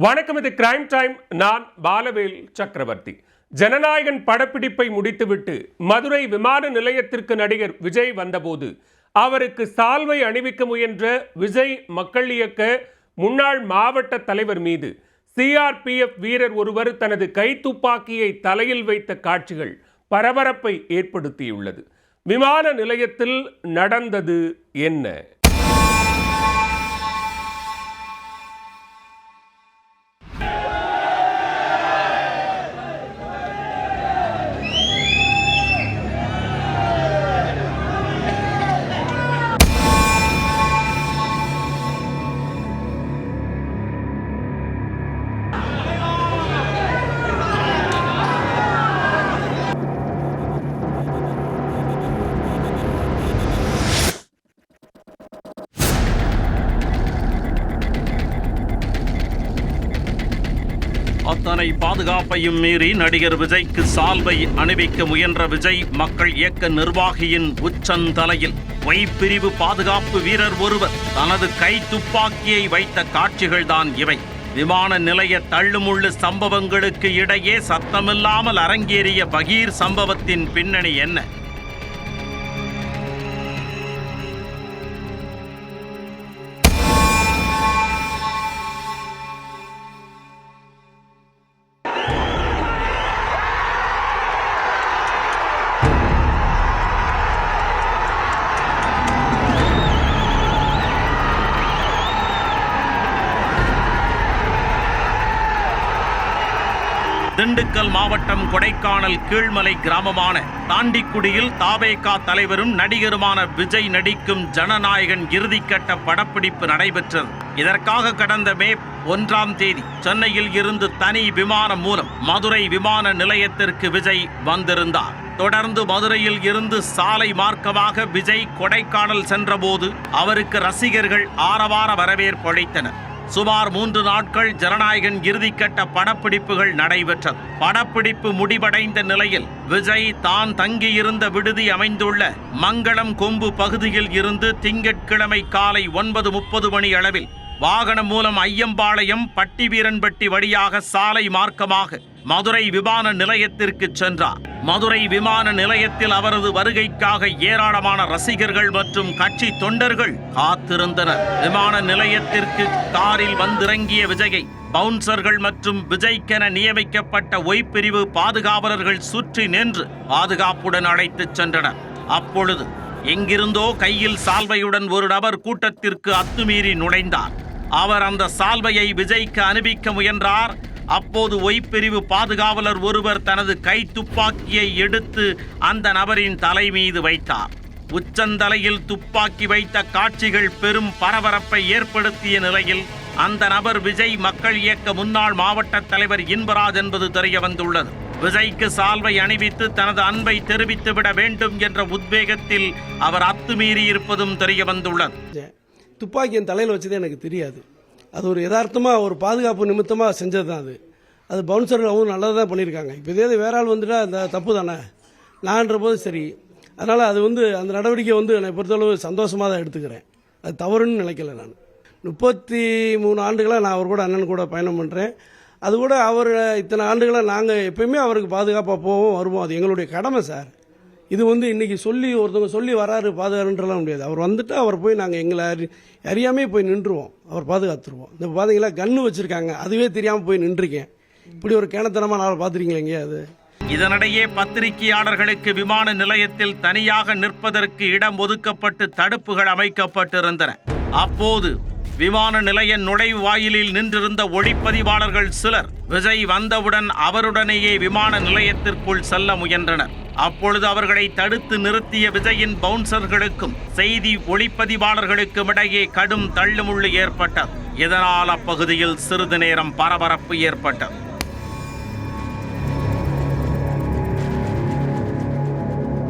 வணக்கம், இது crime time. நான் பாலவேல் சக்கரவர்த்தி. ஜனநாயகன் படப்பிடிப்பை முடித்துவிட்டு மதுரை விமான நிலையத்திற்கு நடிகர் விஜய் வந்தபோது அவருக்கு சால்வை அணிவிக்க முயன்ற விஜய் மக்கள் இயக்க முன்னாள் மாவட்ட தலைவர் மீது சிஆர்பிஎஃப் வீரர் ஒருவர் தனது கைத்துப்பாக்கியை தலையில் வைத்த காட்சிகள் பரபரப்பை ஏற்படுத்தியுள்ளது. விமான நிலையத்தில் நடந்தது என்ன? அத்தனை பாதுகாப்பையும் மீறி நடிகர் விஜய்க்கு சால்வை அணிவிக்க முயன்ற விஜய் மக்கள் இயக்க நிர்வாகியின் உச்சந்தலையில் பிரிவு பாதுகாப்பு வீரர் ஒருவர் தனது கை துப்பாக்கியை வைத்த காட்சிகள்தான் இவை. விமான நிலைய தள்ளுமுள்ளு சம்பவங்களுக்கு இடையே சத்தமில்லாமல் அரங்கேறிய பகீர் சம்பவத்தின் பின்னணி என்ன? திண்டுக்கல் மாவட்டம் கொடைக்கானல் கீழ்மலை கிராமமான தாண்டிக்குடியில் தாவேகா தலைவரும் நடிகருமான விஜய் நடிக்கும் ஜனநாயகன் இறுதிக்கட்ட படப்பிடிப்பு நடைபெற்றது. இதற்காக கடந்த மே 1ஆம் தேதி சென்னையில் இருந்து தனி விமானம் மூலம் மதுரை விமான நிலையத்திற்கு விஜய் வந்திருந்தார். தொடர்ந்து மதுரையில் இருந்து சாலை மார்க்கமாக விஜய் கொடைக்கானல் சென்றபோது அவருக்கு ரசிகர்கள் ஆரவார வரவேற்பு அளித்தனர். சுமார் 3 நாட்கள் ஜனநாயகன் இறுதிக்கட்ட படப்பிடிப்புகள் நடைபெற்றது. படப்பிடிப்பு முடிவடைந்த நிலையில் விஜய் தான் தங்கியிருந்த விடுதி அமைந்துள்ள மங்களம் கொம்பு பகுதியில் இருந்து திங்கட்கிழமை காலை 9:30 மணி அளவில் வாகனம் மூலம் ஐயம்பாளையம் பட்டிவீரன்பட்டி வழியாக சாலை மார்க்கமாக மதுரை விமான நிலையத்திற்கு சென்றார். மதுரை விமான நிலையத்தில் அவரது வருகைக்காக ஏராளமான ரசிகர்கள் மற்றும் கட்சி தொண்டர்கள் காத்திருந்தனர். விமான நிலையத்திற்கு காரில் வந்திறங்கிய விஜயை பவுன்சர்கள் மற்றும் விஜய்க்கென நியமிக்கப்பட்ட பிரிவு பாதுகாவலர்கள் சுற்றி நின்று பாதுகாப்புடன் அழைத்துச் சென்றனர். அப்பொழுது எங்கிருந்தோ கையில் சால்வையுடன் ஒரு நபர் கூட்டத்திற்கு அத்துமீறி நுழைந்தார். அவர் அந்த சால்வையை விஜய்க்கு அணிவிக்க முயன்றார். அப்போது பிரிவு பாதுகாவலர் ஒருவர் தனது கை துப்பாக்கியை எடுத்து அந்த நபரின் தலை மீது வைத்தார். உச்சந்தலையில் துப்பாக்கி வைத்த காட்சிகள் பெரும் பரபரப்பை ஏற்படுத்திய நிலையில் அந்த நபர் விஜய் மக்கள் இயக்க முன்னாள் மாவட்ட தலைவர் இன்பராஜ் என்பது தெரிய வந்துள்ளது. விஜய்க்கு சால்வை அணிவித்து தனது அன்பை தெரிவித்துவிட வேண்டும் என்ற உத்வேகத்தில் அவர் அத்துமீறி இருப்பதும் தெரிய வந்துள்ளது. துப்பாக்கி என் தலையில் வச்சதே எனக்கு தெரியாது. அது ஒரு யதார்த்தமாக ஒரு பாதுகாப்பு நிமித்தமாக செஞ்சது தான். அது பவுன்சர்கள் அவங்க நல்லதாக தான் பண்ணியிருக்காங்க. இப்போ இதே வேற ஆள் வந்துட்டா அந்த தப்பு தானே நான்ற போது சரி. அதனால் அது அந்த நடவடிக்கை என்னை பொறுத்தளவு சந்தோஷமாக தான் எடுத்துக்கிறேன். அது தவறுன்னு நினைக்கல. நான் 33 ஆண்டுகளாக நான் அவர் கூட அண்ணன் கூட பயணம் பண்ணுறேன். அது கூட அவர் இத்தனை ஆண்டுகளாக நாங்கள் எப்பயுமே அவருக்கு பாதுகாப்பாக போவோம் வருவோம். அது எங்களுடைய கடமை சார். இது இன்னைக்கு சொல்லி ஒருத்தவங்க சொல்லி வராரு பாதுகாருன்றலாம் முடியாது. அவர் வந்துட்டு அவர் போய் நாங்கள் எங்களை அறியாமே போய் நின்றுவோம், அவர் பாதுகாத்துருவோம். இந்த பார்த்தீங்களா கன்று வச்சுருக்காங்க, அதுவே தெரியாமல் போய் நின்றுருக்கேன். இப்படி ஒரு கேணத்தனமாக நாள் பார்த்துருக்கீங்களா எங்கேயாவது? இதனிடையே பத்திரிகையாளர்களுக்கு விமான நிலையத்தில் தனியாக நிற்பதற்கு இடம் ஒதுக்கப்பட்டு தடுப்புகள் அமைக்கப்பட்டிருந்தன. அப்போது விமான நிலைய நுழைவு வாயிலில் நின்றிருந்த ஒளிப்பதிவாளர்கள் சிலர் விஜய் வந்தவுடன் அவருடனேயே விமான நிலையத்திற்குள் செல்ல முயன்றனர். அப்பொழுது அவர்களை தடுத்து நிறுத்திய விஜயின் பவுன்சர்களுக்கும் செய்தி ஒளிப்பதிவாளர்களுக்கும் இடையே கடும் தள்ளுமுள்ளு ஏற்பட்டது. இதனால் அப்பகுதியில் சிறிது நேரம் பரபரப்பு ஏற்பட்டது.